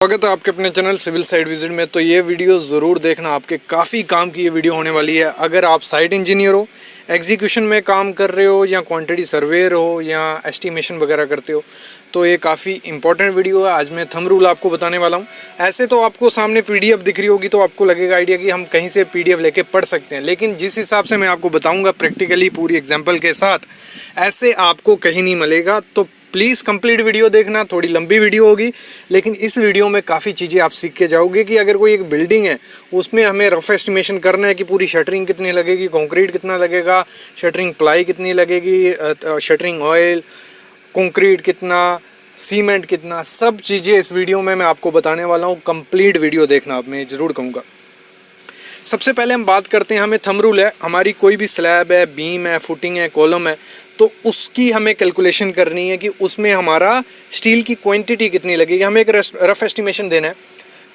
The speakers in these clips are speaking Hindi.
स्वागत है आपके अपने चैनल सिविल साइट विजिट में। तो ये वीडियो ज़रूर देखना, आपके काफ़ी काम की ये वीडियो होने वाली है। अगर आप साइट इंजीनियर हो, एग्जीक्यूशन में काम कर रहे हो, या क्वांटिटी सर्वेयर हो, या एस्टिमेशन वगैरह करते हो, तो ये काफ़ी इंपॉर्टेंट वीडियो है। आज मैं थंब रूल आपको बताने वाला हूँ। ऐसे तो आपको सामने पीडीएफ दिख रही होगी तो आपको लगेगा आइडिया कि हम कहीं से पीडीएफ लेके पढ़ सकते हैं, लेकिन जिस हिसाब से मैं आपको बताऊँगा प्रैक्टिकली पूरी एग्जाम्पल के साथ, ऐसे आपको कहीं नहीं मिलेगा। तो प्लीज़ कंप्लीट वीडियो देखना। थोड़ी लंबी वीडियो होगी, लेकिन इस वीडियो में काफ़ी चीज़ें आप सीख के जाओगे कि अगर कोई एक बिल्डिंग है उसमें हमें रफ एस्टिमेशन करना है कि पूरी शटरिंग कितनी लगेगी, कंक्रीट कितना लगेगा, शटरिंग प्लाई कितनी लगेगी, शटरिंग ऑयल, कंक्रीट कितना, सीमेंट कितना, सब चीज़ें इस वीडियो में मैं आपको बताने वाला हूँ। कंप्लीट वीडियो देखना आप, मैं ज़रूर कहूँगा। सबसे पहले हम बात करते हैं, हमें थंब रूल है। हमारी कोई भी स्लैब है, बीम है, फुटिंग है, कॉलम है, तो उसकी हमें कैलकुलेशन करनी है कि उसमें हमारा स्टील की क्वांटिटी कितनी लगेगी। हमें एक रफ एस्टिमेशन देना है।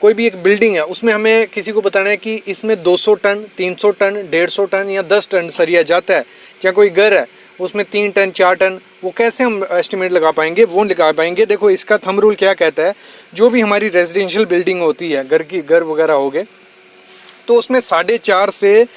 कोई भी एक बिल्डिंग है, उसमें हमें किसी को बताना है कि इसमें 200 टन, 300 टन, 150 टन या 10 टन सरिया जाता है। या कोई घर है उसमें 3 टन, 4 टन, वो कैसे हम एस्टिमेट लगा पाएंगे? वो लगा पाएंगे। देखो इसका थंब रूल क्या कहता है, जो भी हमारी रेजिडेंशियल बिल्डिंग होती है, घर वगैरह हो गए, तो उसमें 4.5 से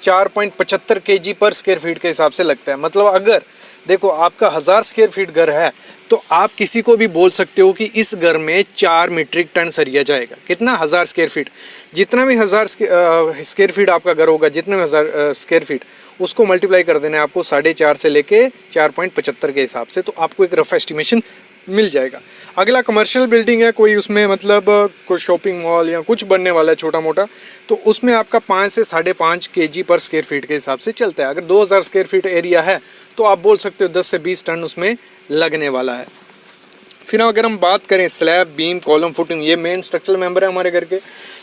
4.75 kg पर स्क्वायर फीट के हिसाब से लगता है। मतलब अगर देखो आपका 1000 स्क्वायर फीट घर है, तो आप किसी को भी बोल सकते हो कि इस घर में 4 मीट्रिक टन सरिया जाएगा। कितना? 1000 स्क्वायर फीट। जितना भी 1000 स्क्वायर फीट आपका घर होगा, जितने भी 1000 स्क्वायर फीट, उसको मल्टीप्लाई कर देना है आपको 4.5 से लेके 4.75 के हिसाब से, तो आपको एक रफ एस्टिमेशन मिल जाएगा। अगला कमर्शियल बिल्डिंग है कोई, उसमें मतलब कोई शॉपिंग मॉल या कुछ बनने वाला है छोटा मोटा, तो उसमें आपका 5 से 5.5 kg पर स्क्वायर फीट के हिसाब से चलता है। अगर 2000 स्क्वायर फीट एरिया है तो आप बोल सकते हो 10 से 20 टन उसमें लगने वाला है। फिर अगर हम बात करें स्लैब, बीम, कॉलम, फुटिंग, ये मेन स्ट्रक्चरल मेंबर है हमारे घर के,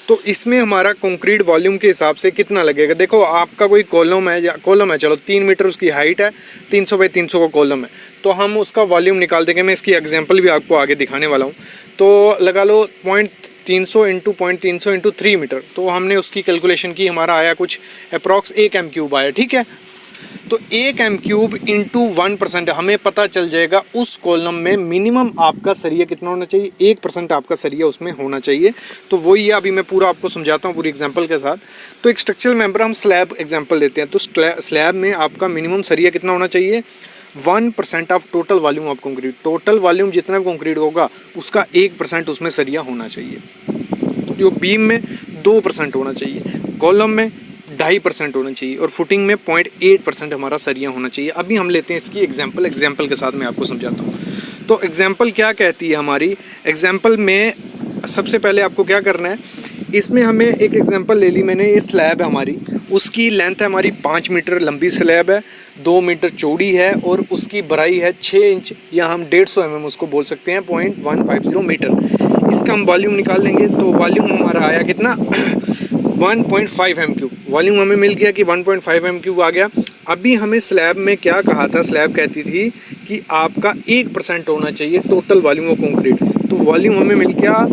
तो इसमें हमारा कंक्रीट वॉल्यूम के हिसाब से कितना लगेगा। देखो आपका कोई कॉलम है, या कॉलम है, चलो 3 मीटर उसकी हाइट है, 300 बाई 300 का कॉलम है, तो हम उसका वॉल्यूम निकाल देंगे। मैं इसकी एग्जांपल भी आपको आगे दिखाने वाला हूँ। तो लगा लो 0.300 इंटू 0.300 इंटू 3 मीटर, तो हमने उसकी कैलकुलेशन की, हमारा आया कुछ अप्रॉक्स 1 m³ आया। ठीक है, तो 1 m³ इंटू 1% हमें पता चल जाएगा उस कॉलम में मिनिमम आपका सरिया कितना होना चाहिए। 1% आपका सरिया उसमें होना चाहिए। तो वही है, अभी मैं पूरा आपको समझाता हूँ पूरी एग्जांपल के साथ। तो एक स्ट्रक्चरल मेंबर, हम स्लैब एग्जांपल देते हैं, तो स्लैब में आपका मिनिमम सरिया कितना होना चाहिए? 1% of total volume of concrete. Total volume जितना भी कंक्रीट होगा उसका 1% उसमें सरिया होना चाहिए। जो बीम में 2% होना चाहिए, कॉलम में 2.5% होना चाहिए, और फुटिंग में 0.8% हमारा सरिया होना चाहिए। अभी हम लेते हैं इसकी एग्जांपल के साथ मैं आपको समझाता हूँ। तो एग्जांपल क्या कहती है हमारी? एग्जांपल में सबसे पहले आपको क्या करना है, इसमें हमें एक एग्जांपल ले ली मैंने। ये स्लैब है हमारी, उसकी लेंथ है हमारी 5 मीटर लंबी स्लैब है, 2 मीटर चौड़ी है, और उसकी बड़ाई है 6 इंच, या हम 150 mm उसको बोल सकते हैं, 0.150 मीटर। इसका हम वॉल्यूम निकाल लेंगे, तो वॉल्यूम हमारा आया कितना? 1.5 m³। वॉल्यूम हमें मिल गया कि 1.5 m³ आ गया। अभी हमें स्लैब में क्या कहा था? स्लैब कहती थी कि आपका 1% होना चाहिए टोटल वॉल्यूम ऑफ कंक्रीट। तो वॉल्यूम हमें मिल गया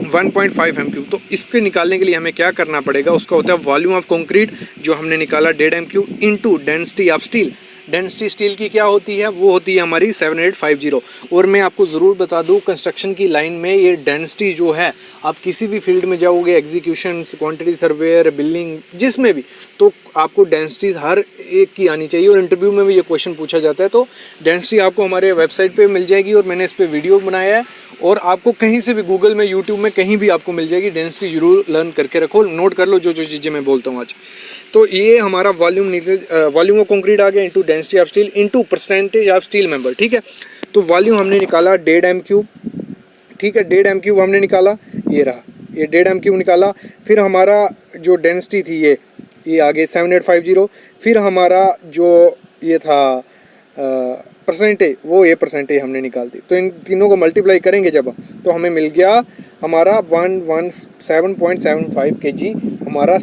1.5 m³। तो इसके निकालने के लिए हमें क्या करना पड़ेगा? उसका होता है वॉल्यूम ऑफ कंक्रीट, जो हमने निकाला 1.5 m³ into density of steel. Density steel की क्या होती है? वो होती है हमारी 7850। और मैं आपको ज़रूर बता दूं, कंस्ट्रक्शन की लाइन में ये डेंसिटी जो है, आप किसी भी फील्ड में जाओगे, एग्जीक्यूशन, क्वांटिटी सर्वेयर, बिल्डिंग, जिसमें भी, तो आपको डेंसिटी हर एक की आनी चाहिए। और इंटरव्यू में भी ये क्वेश्चन पूछा जाता है। तो डेंसिटी आपको हमारे वेबसाइट पे मिल जाएगी, और मैंने इस पर वीडियो बनाया है, और आपको कहीं से भी, गूगल में, यूट्यूब में, कहीं भी आपको मिल जाएगी। डेंसिटी जरूर लर्न करके रखो, नोट कर लो जो जो चीज़ें मैं बोलता हूँ आज। तो ये हमारा वॉल्यूम ऑफ कंक्रीट आ गया into density of steel into percentage of steel member. ठीक है, तो वॉल्यूम हमने निकाला 1.5 m³। ठीक है, 1.5 m³ हमने निकाला, ये रहा, ये 1.5 m³ निकाला। फिर हमारा जो डेंसिटी थी ये आगे 7850। फिर हमारा जो ये था परसेंटेज, वो ये परसेंटेज हमने निकाल दी। तो इन तीनों को मल्टीप्लाई करेंगे जब, तो हमें मिल गया हमारा 117.75 kg हमारा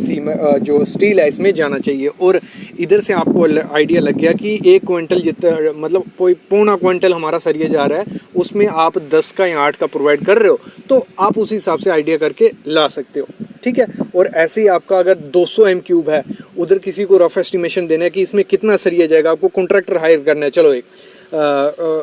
जो स्टील है इसमें जाना चाहिए। और इधर से आपको आइडिया लग गया कि 1 क्विंटल जितना, मतलब कोई 0.25 क्विंटल हमारा सरिया जा रहा है, उसमें आप 10 का या 8 का प्रोवाइड कर रहे हो, तो आप उसी हिसाब से आइडिया करके ला सकते हो। ठीक है, और ऐसे ही आपका अगर 200 m³ है, उधर किसी को रफ एस्टिमेशन देना है कि इसमें कितना सरिया जाएगा, आपको कॉन्ट्रैक्टर हायर करना है। चलो एक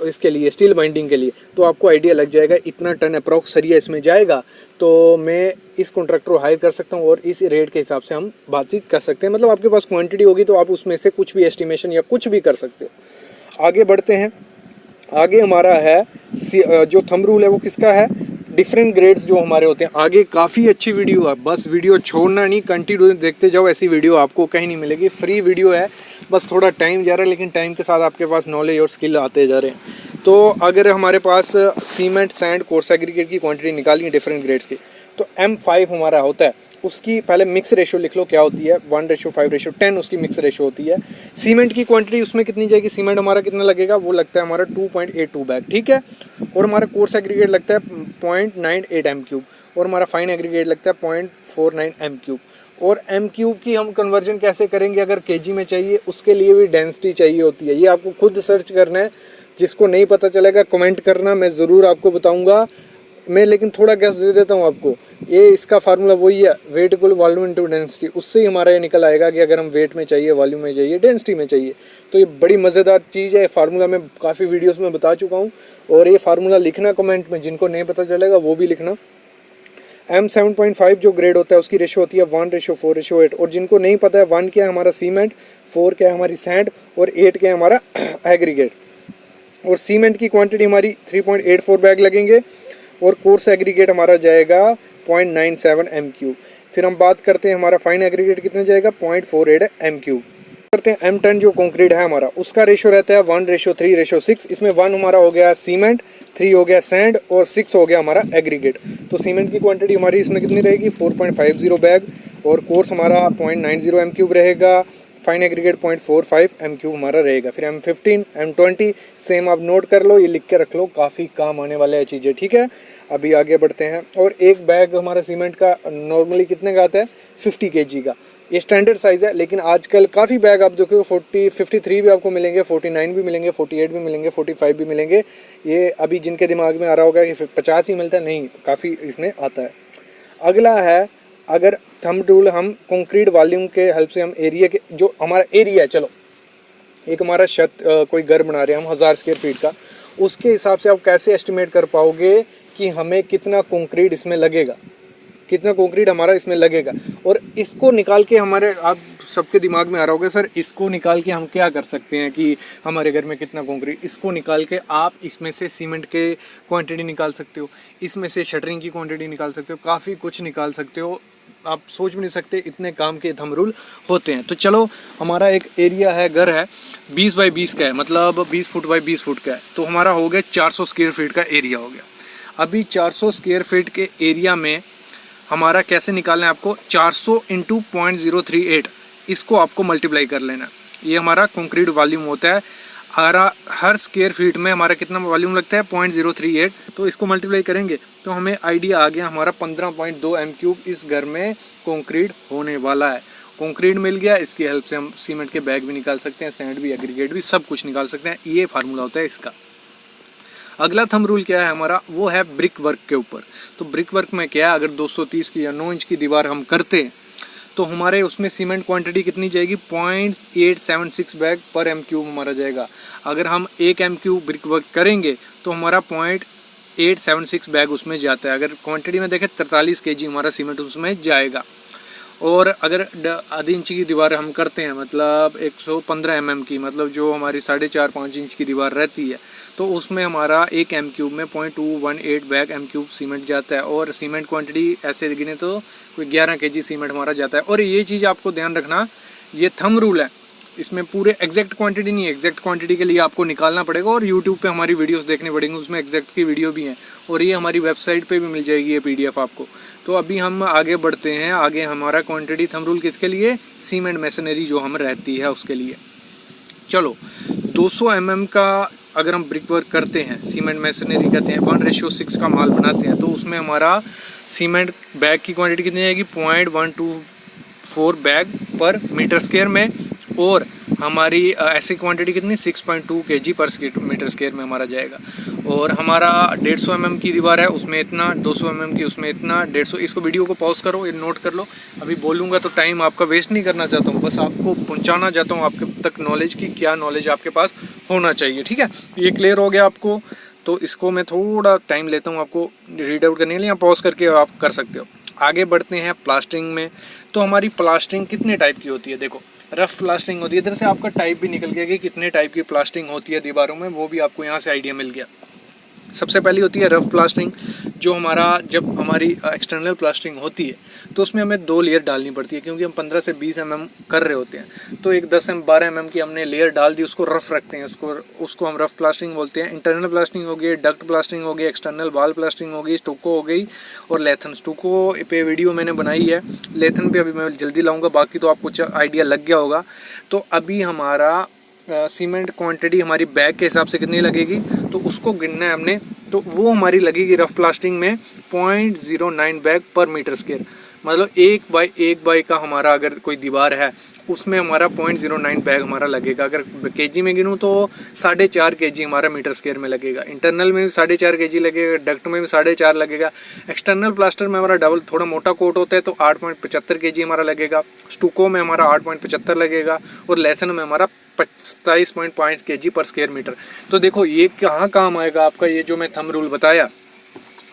इसके लिए स्टील बाइंडिंग के लिए, तो आपको आइडिया लग जाएगा इतना टन अप्रॉक्स सरिया इसमें जाएगा, तो मैं इस कॉन्ट्रैक्टर को हायर कर सकता हूँ और इस रेट के हिसाब से हम बातचीत कर सकते हैं। मतलब आपके पास क्वांटिटी होगी तो आप उसमें से कुछ भी एस्टिमेशन या कुछ भी कर सकते हो। आगे बढ़ते हैं। आगे हमारा है जो थंब रूल है वो किसका है, डिफरेंट ग्रेड्स जो हमारे होते हैं। आगे काफ़ी अच्छी वीडियो है, बस वीडियो छोड़ना नहीं, कंटिन्यू देखते जाओ, ऐसी वीडियो आपको कहीं नहीं मिलेगी, फ्री वीडियो है, बस थोड़ा टाइम जा रहा है लेकिन टाइम के साथ आपके पास नॉलेज और स्किल आते जा रहे हैं। तो अगर हमारे पास सीमेंट, सैंड, कोर्स एग्रीगेट की क्वांटिटी निकाली है डिफरेंट ग्रेड्स की, तो M5 हमारा होता है, उसकी पहले मिक्स रेशो लिख लो क्या होती है, 1:5:10 उसकी मिक्स रेशो होती है। सीमेंट की क्वांटिटी उसमें कितनी जाएगी, सीमेंट हमारा कितना लगेगा, वो लगता है हमारा 2.82 बैग, ठीक है। और हमारा कोर्स एग्रीगेट लगता है 0.98 M3 और हमारा फाइन एग्रीगेट लगता है 0.49 M3। और M3 की हम कन्वर्जन कैसे करेंगे, अगर केजी में चाहिए उसके लिए भी डेंसिटी चाहिए होती है, ये आपको खुद सर्च करना है। जिसको नहीं पता चलेगा कमेंट करना, मैं ज़रूर आपको बताऊँगा। मैं लेकिन थोड़ा गैस दे देता हूँ आपको, ये इसका फार्मूला वही है, weight equal volume into density, उससे ही हमारा ये निकल आएगा कि अगर हम वेट में चाहिए, वॉल्यूम में चाहिए, डेंसिटी में चाहिए। तो ये बड़ी मज़ेदार चीज़ है, फार्मूला मैं काफ़ी वीडियोस में बता चुका हूँ। और ये फार्मूला लिखना कमेंट में, जिनको नहीं पता चलेगा वो भी लिखना। M7.5 जो ग्रेड होता है उसकी रेशो होती है 1:4:8। और जिनको नहीं पता है 1 क्या है हमारा सीमेंट, 4 क्या है हमारी सैंड और 8 क्या है हमारा एग्रीगेट। और सीमेंट की क्वांटिटी हमारी 3.84 बैग लगेंगे और कोर्स एग्रीगेट हमारा जाएगा 0.97 M3। फिर हम बात करते हैं हमारा फाइन एग्रीगेट कितने जाएगा, 0.48 M3। करते हैं M10 जो कंक्रीट है हमारा, उसका रेशो रहता है 1:3:6। इसमें 1 हमारा हो गया सीमेंट, 3 हो गया सैंड और 6 हो गया हमारा एग्रीगेट। तो सीमेंट की क्वांटिटी हमारी इसमें कितनी रहेगी, 4.50 बैग और कोर्स हमारा 0.90 M3 रहेगा, फाइन एग्रीगेट 0.45 M3 हमारा रहेगा। फिर M15, M20 सेम आप नोट कर लो, ये लिख के रख लो, काफ़ी काम आने वाले हैं चीज़ें, ठीक है। अभी आगे बढ़ते हैं। और एक बैग हमारा सीमेंट का नॉर्मली कितने का आता है, 50 kg का, ये स्टैंडर्ड साइज़ है। लेकिन आजकल काफ़ी बैग आप देखो 53 भी आपको मिलेंगे, 49 भी मिलेंगे, 48 भी मिलेंगे, 45 भी मिलेंगे। ये अभी जिनके दिमाग में आ रहा होगा कि 50 ही मिलता है, नहीं, काफ़ी इसमें आता है। अगला है, अगर थंब रूल हम कंक्रीट वॉल्यूम के हेल्प से हम एरिया के, जो हमारा एरिया है, चलो एक हमारा छत कोई घर बना रहे हैं हम 1000 स्क्वायर फीट का, उसके हिसाब से आप कैसे एस्टिमेट कर पाओगे कि हमें कितना कंक्रीट इसमें लगेगा, कितना कंक्रीट हमारा इसमें लगेगा। और इसको निकाल के हमारे, आप सबके दिमाग में आ रहा होगा सर इसको निकाल के हम क्या कर सकते हैं कि हमारे घर में कितना कंक्रीट, इसको निकाल के आप इसमें से सीमेंट के क्वांटिटी निकाल सकते हो, इसमें से शटरिंग की क्वांटिटी निकाल सकते हो, काफ़ी कुछ निकाल सकते हो, आप सोच भी नहीं सकते इतने काम के थंब रूल होते हैं। तो चलो, हमारा एक एरिया है, घर है 20 बाई 20 का है, मतलब 20 फुट बाई 20 फुट का है, तो हमारा हो गया 400 स्क्वायर फीट का एरिया हो गया। अभी 400 स्क्वायर फीट के एरिया में हमारा कैसे निकालना है आपको, 400 × 0.038, इसको आपको मल्टीप्लाई कर लेना। ये हमारा कंक्रीट वॉल्यूम होता है, हर स्क्वायर फीट में हमारा कितना वॉल्यूम लगता है, 0.038। तो इसको मल्टीप्लाई करेंगे तो हमें आइडिया आ गया, हमारा 15.2 M3 इस घर में कंक्रीट होने वाला है। कंक्रीट मिल गया, इसकी हेल्प से हम सीमेंट के बैग भी निकाल सकते हैं, सैंड भी, एग्रीगेट भी, सब कुछ निकाल सकते हैं। ये फार्मूला होता है इसका। अगला थंब रूल क्या है हमारा, वो है ब्रिक वर्क के ऊपर। तो ब्रिक वर्क में क्या है, अगर 230 की या 9 इंच की दीवार हम करते हैं तो हमारे उसमें सीमेंट क्वांटिटी कितनी जाएगी, 0.876 बैग पर M3 हमारा जाएगा। अगर हम 1 M3 ब्रिक वर्क करेंगे तो हमारा 0.876 बैग उसमें जाता है। अगर क्वांटिटी में देखें 43 kg हमारा सीमेंट उसमें जाएगा। और अगर आधी इंच की दीवार हम करते हैं, मतलब 115 mm की, मतलब जो हमारी 4.5-5 इंच की दीवार रहती है, तो उसमें हमारा 1 M3 में 0.218 बैग M3 सीमेंट जाता है। और सीमेंट क्वांटिटी ऐसे गिने तो कोई 11 kg सीमेंट हमारा जाता है। और ये चीज़ आपको ध्यान रखना, ये थंब रूल है, इसमें पूरे एग्जैक्ट क्वांटिटी नहीं है, एग्जैक्ट क्वांटिटी के लिए आपको निकालना पड़ेगा और यूट्यूब पे हमारी वीडियोस देखने पड़ेंगे, उसमें एग्जैक्ट की वीडियो भी हैं और ये हमारी वेबसाइट पे भी मिल जाएगी ये PDF आपको। तो अभी हम आगे बढ़ते हैं। आगे हमारा क्वांटिटी थंब रूल किसके लिए, सीमेंट मैसनरी जो हम रहती है उसके लिए। चलो, 200 mm का अगर हम ब्रिक वर्क करते हैं, सीमेंट मैसनरी कहते हैं, 1:6 का माल बनाते हैं, तो उसमें हमारा सीमेंट बैग की क्वांटिटी कितनी आएगी, 0.124 बैग पर मीटर स्क्वायर में। और हमारी ऐसी क्वांटिटी कितनी, 6.2 kg पर मीटर स्क्वायर में हमारा जाएगा। और हमारा 150 mm की दीवार है, उसमें इतना, 200 mm की उसमें इतना, 150। इसको वीडियो को पॉज करो, ये नोट कर लो। अभी बोलूँगा तो टाइम आपका वेस्ट नहीं करना चाहता हूँ, बस आपको पहुँचाना चाहता हूँ आपके तक नॉलेज की, क्या नॉलेज आपके पास होना चाहिए। ठीक है, ये क्लियर हो गया आपको। तो इसको मैं थोड़ा टाइम लेता हूँ आपको रीड आउट करने के लिए, या पॉज करके आप कर सकते हो। आगे बढ़ते हैं प्लास्टरिंग में। तो हमारी प्लास्टरिंग कितने टाइप की होती है, देखो रफ प्लास्टरिंग होती है, इधर से आपका टाइप भी निकल गया कि कितने टाइप की प्लास्टरिंग होती है दीवारों में, वो भी आपको यहाँ से आइडिया मिल गया। सबसे पहली होती है रफ प्लास्टरिंग, जो जब हमारी एक्सटर्नल प्लास्टरिंग होती है तो उसमें हमें 2 लेयर डालनी पड़ती है, क्योंकि हम 15 से 20 mm कर रहे होते हैं। तो एक 10-12 mm की हमने लेयर डाल दी, उसको रफ रखते हैं, उसको हम रफ प्लास्टरिंग बोलते हैं। इंटरनल प्लास्टरिंग हो गई, डक्ट प्लास्टरिंग हो गई, एक्सटर्नल वॉल प्लास्टरिंग हो गई, स्टूको हो गई, और लेथन। स्टूको पे वीडियो मैंने बनाई है, लेथन पे अभी मैं जल्दी लाऊंगा, बाकी तो आपको आइडिया लग गया होगा। तो अभी हमारा सीमेंट क्वांटिटी हमारी बैग के हिसाब से कितनी लगेगी, तो उसको गिनना है हमने। तो वो हमारी लगेगी रफ प्लास्टरिंग में 0.09 बैग पर मीटर स्क्वायर, मतलब 1 बाई का हमारा अगर कोई दीवार है उसमें हमारा 0.09 बैग हमारा लगेगा। अगर केजी में गिनूँ तो 4.5 kg हमारा मीटर स्क्वायर में लगेगा। इंटरनल में भी 4.5 kg लगेगा, डक्ट में भी 4.5 लगेगा। एक्सटर्नल प्लास्टर में हमारा डबल थोड़ा मोटा कोट होता है तो 8.75 kg हमारा लगेगा। स्टूको में हमारा 8.75 लगेगा, और लेसन में हमारा 27.5 kg पर स्क्वायर मीटर। तो देखो ये कहाँ काम आएगा आपका, ये जो मैं थंब रूल बताया।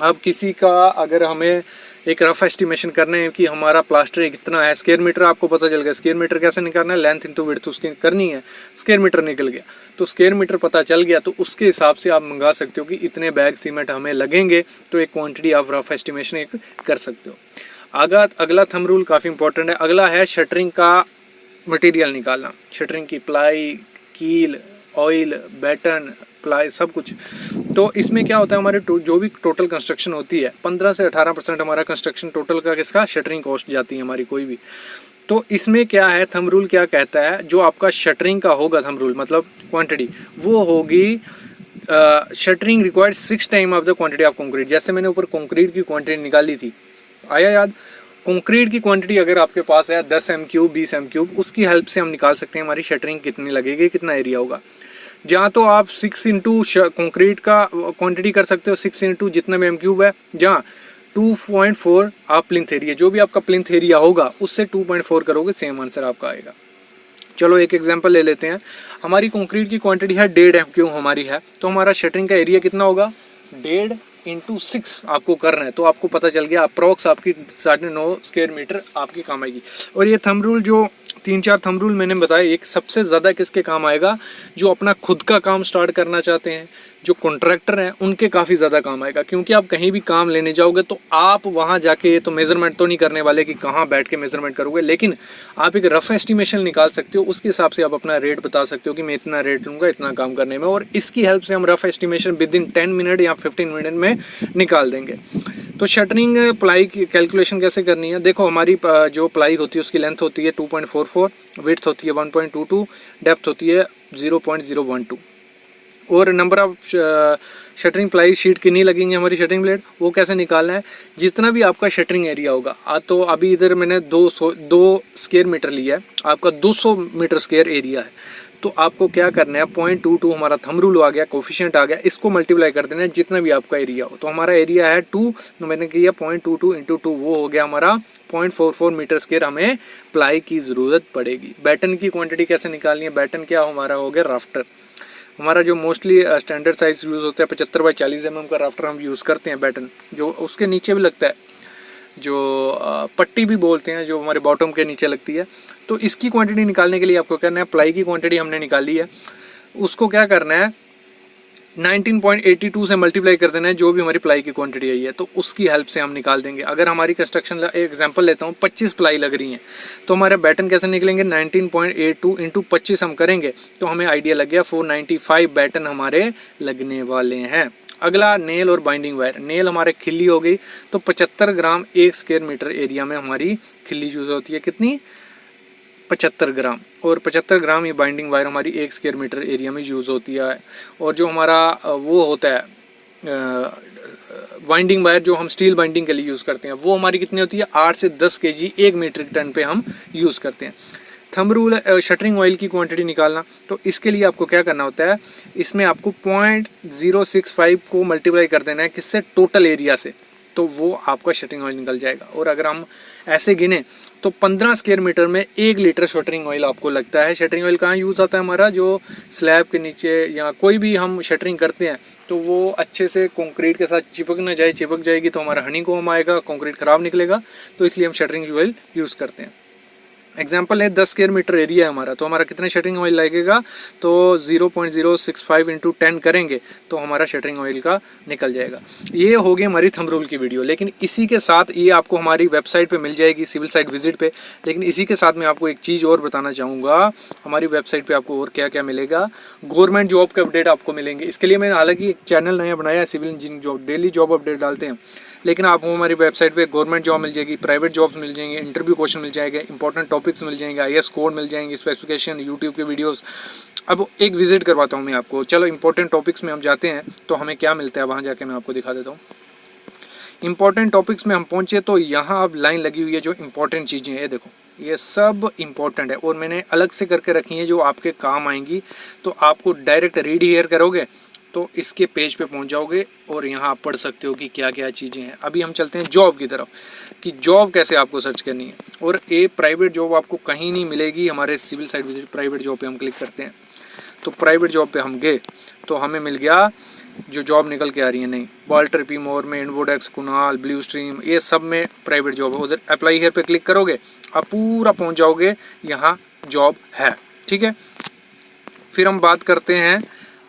अब किसी का अगर हमें एक रफ एस्टिमेशन करना है कि हमारा प्लास्टर कितना है, स्क्वायर मीटर आपको पता चल गया। स्क्वायर मीटर कैसे निकालना है, लेंथ इंटू विड्थ उसकी करनी है, स्क्वायर मीटर निकल गया। तो स्क्वायर मीटर पता चल गया तो उसके हिसाब से आप मंगा सकते हो कि इतने बैग सीमेंट हमें लगेंगे, तो एक क्वांटिटी आप रफ एस्टिमेशन एक कर सकते हो। अगला थंब रूल काफ़ी इंपॉर्टेंट है। अगला है शटरिंग का मटेरियल निकालना, शटरिंग की प्लाई, कील, ऑयल, बैटन, प्लाई, सब कुछ। तो इसमें क्या होता है, हमारे जो भी टोटल कंस्ट्रक्शन होती है 15 से 18% हमारा कंस्ट्रक्शन टोटल का किसका शटरिंग कॉस्ट जाती है हमारी कोई भी। तो इसमें क्या है, थंब रूल क्या कहता है, जो आपका शटरिंग का होगा थंब रूल मतलब क्वांटिटी, वो होगी shuttering required 6 time of the quantity of concrete. जैसे मैंने ऊपर कंक्रीट की क्वांटिटी निकाली थी, आया याद। कंक्रीट की क्वांटिटी अगर आपके पास है 10 m3 20 m3, उसकी हेल्प से हम निकाल सकते हैं हमारी शटरिंग कितनी लगेगी, कितना एरिया होगा। जहाँ तो आप 6 इंटू कंक्रीट का क्वांटिटी कर सकते हो, 6 इंटू जितना भी m3 है, जहाँ 2.4 आप प्लिंथ एरिया, जो भी आपका प्लिंथ एरिया होगा उससे 2.4 करोगे, सेम आंसर आपका आएगा। चलो एक एग्जांपल ले लेते हैं। हमारी कंक्रीट की क्वांटिटी है 1.5 m3 हमारी है, तो हमारा शटरिंग का एरिया कितना होगा, 1.5 इंटू 6 आपको करना है। तो आपको पता चल गया अप्रॉक्स आपकी 9.5 स्क्वायर मीटर आपकी काम आएगी। और ये थंब रूल जो 3-4 थंब रूल मैंने बताया, एक सबसे ज़्यादा किसके काम आएगा, जो अपना खुद का काम स्टार्ट करना चाहते हैं, जो कॉन्ट्रैक्टर हैं, उनके काफ़ी ज़्यादा काम आएगा। क्योंकि आप कहीं भी काम लेने जाओगे तो आप वहाँ जाके तो मेज़रमेंट तो नहीं करने वाले कि कहाँ बैठ के मेज़रमेंट करोगे, लेकिन आप एक रफ एस्टिमेशन निकाल सकते हो, उसके हिसाब से आप अपना रेट बता सकते हो कि मैं इतना रेट लूँगा इतना काम करने में। और इसकी हेल्प से हम rough estimation with in 10 minute या 15 मिनट में निकाल देंगे। तो शटरिंग प्लाई की कैलकुलेशन कैसे करनी है, देखो हमारी जो प्लाई होती है उसकी लेंथ होती है 2.44, विड्थ होती है 1.22, डेप्थ होती है 0.012, और number of shuttering ply sheet कितनी लगेंगी हमारी शटरिंग प्लेट, वो कैसे निकालना है, जितना भी आपका शटरिंग एरिया होगा। तो अभी इधर मैंने 2 स्क्वायर मीटर लिया है, आपका 200 मीटर स्क्वायर एरिया है। तो आपको क्या करना है, 0.22 हमारा थंब रूल आ गया, कोफिशिएंट आ गया, इसको मल्टीप्लाई कर देना है जितना भी आपका एरिया हो। तो हमारा एरिया है 2, तो मैंने किया 0.22 इंटू 2, वो हो गया हमारा 0.44 मीटर स्क्वायर हमें प्लाई की ज़रूरत पड़ेगी। बैटन की क्वांटिटी कैसे निकालनी है, बैटन क्या हमारा हो गया राफ्टर। हमारा जो मोस्टली स्टैंडर्ड साइज यूज़ होता है 75 बाई 40 mm का राफ्टर हम यूज़ करते हैं बैटन, जो उसके नीचे भी लगता है, जो पट्टी भी बोलते हैं, जो हमारे बॉटम के नीचे लगती है। तो इसकी क्वांटिटी निकालने के लिए आपको करना है, प्लाई की क्वांटिटी हमने निकाली है, उसको क्या करना है 19.82 से मल्टीप्लाई कर देना है, जो भी हमारी प्लाई की क्वांटिटी आई है, तो उसकी हेल्प से हम निकाल देंगे। अगर हमारी कंस्ट्रक्शन, एग्जांपल लेता हूँ 25 प्लाई लग रही हैं, तो हमारे बैटन कैसे निकलेंगे, 19.82 इंटू 25 हम करेंगे तो हमें आइडिया लग गया 495 बैटन हमारे लगने वाले हैं। अगला नेल और बाइंडिंग वायर। नेल हमारे खिल्ली हो गई, तो 75 ग्राम 1 स्क्वायर मीटर एरिया में हमारी खिल्ली यूज़ होती है, कितनी 75 ग्राम, और 75 ग्राम ये बाइंडिंग वायर हमारी 1 स्क्वायर मीटर एरिया में यूज़ होती है। और जो हमारा वो होता है बाइंडिंग वायर, जो हम स्टील बाइंडिंग के लिए यूज़ करते हैं, वो हमारी कितनी होती है 8 से 10 kg 1 मीट्रिक टन पे हम यूज़ करते हैं। थंब रूल है शटरिंग ऑयल की क्वांटिटी निकालना। तो इसके लिए आपको क्या करना होता है, इसमें आपको 0.065 को मल्टीप्लाई कर देना है किससे, टोटल एरिया से। तो वो आपका शटरिंग ऑयल निकल जाएगा। और अगर हम ऐसे गिने तो 15 स्क्वायर मीटर में 1 लीटर शटरिंग ऑयल आपको लगता है। शटरिंग ऑयल कहाँ यूज़ आता है हमारा, जो स्लैब के नीचे या कोई भी हम शटरिंग करते हैं तो वो अच्छे से कंक्रीट के साथ चिपक ना जाए, चिपक जाएगी तो हमारा हनीकॉम्ब आएगा, कंक्रीट ख़राब निकलेगा, तो इसलिए हम शटरिंग ऑयल यूज़ करते हैं। एग्जाम्पल है 10 स्क्वायर मीटर एरिया है हमारा, तो हमारा कितना शटरिंग ऑयल लगेगा, तो 0.065 इंटू 10 करेंगे तो हमारा शटरिंग ऑयल का निकल जाएगा। ये हो गई हमारी थंब रूल की वीडियो, लेकिन इसी के साथ ये आपको हमारी वेबसाइट पे मिल जाएगी, सिविल साइट विजिट पे। लेकिन इसी के साथ मैं आपको एक चीज़ और बताना चाहूँगा, हमारी वेबसाइट पर आपको और क्या क्या मिलेगा। गवर्नमेंट जॉब के अपडेट आपको मिलेंगे। इसके लिए मैंने हालांकि एक चैनल नया बनाया है, civil engineering job, daily job update डालते हैं, लेकिन आपको हमारी वेबसाइट पे गवर्नमेंट जॉब मिल जाएगी, प्राइवेट जॉब्स मिल जाएंगे, इंटरव्यू क्वेश्चन मिल जाएंगे, इंपॉर्टेंट टॉपिक्स मिल जाएंगे, IAS कोड मिल जाएंगे, स्पेसिफिकेशन, यूट्यूब के वीडियोस। अब एक विजिट करवाता हूँ मैं आपको। चलो इंपॉर्टेंट टॉपिक्स में हम जाते हैं तो हमें क्या मिलता है, वहाँ जाके मैं आपको दिखा देता हूँ। इंपॉर्टेंट टॉपिक्स में हम पहुँचे तो यहाँ अब लाइन लगी हुई है जो इंपॉर्टेंट चीज़ें हैं, देखो ये सब इंपॉर्टेंट है और मैंने अलग से करके रखी हैं जो आपके काम आएंगी। तो आपको डायरेक्ट रीड हियर करोगे तो इसके पेज पे पहुंच जाओगे और यहाँ आप पढ़ सकते हो कि क्या क्या चीज़ें हैं। अभी हम चलते हैं जॉब की तरफ, कि जॉब कैसे आपको सर्च करनी है। और ये प्राइवेट जॉब आपको कहीं नहीं मिलेगी, हमारे civil site visit private job पे हम क्लिक करते हैं तो प्राइवेट जॉब पे हम गए तो हमें मिल गया जो जॉब निकल के आ रही है। नहीं, वाल्टर पी मोर में, इन्वोडेक्स, कुणाल, ब्लू स्ट्रीम, ये सब में प्राइवेट जॉब है। उधर अप्लाई हियर पे क्लिक करोगे आप पूरा पहुँच जाओगे, यहाँ जॉब है, ठीक है। फिर हम बात करते हैं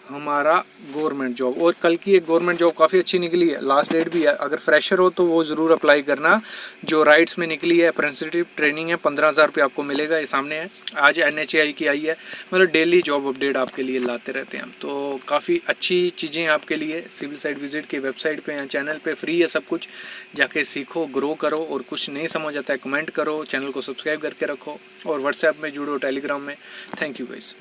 हमारा गवर्नमेंट जॉब, और कल की एक गवर्नमेंट जॉब काफ़ी अच्छी निकली है, लास्ट डेट भी है। अगर फ्रेशर हो तो वो ज़रूर अप्लाई करना। जो राइट्स में निकली है, अप्रेंटिसशिप ट्रेनिंग है, 15,000 रुपये आपको मिलेगा, ये सामने है। आज NHAI की आई है, मतलब डेली जॉब अपडेट आपके लिए लाते रहते हैं हम, तो काफ़ी अच्छी चीज़ें आपके लिए। सिविल साइट विजिट की वेबसाइट पर या चैनल पर फ्री है सब कुछ, जाके सीखो, ग्रो करो, और कुछ नहीं समझ आता है कमेंट करो, चैनल को सब्सक्राइब करके रखो, और व्हाट्सएप में जुड़ो, टेलीग्राम में। Thank you guys.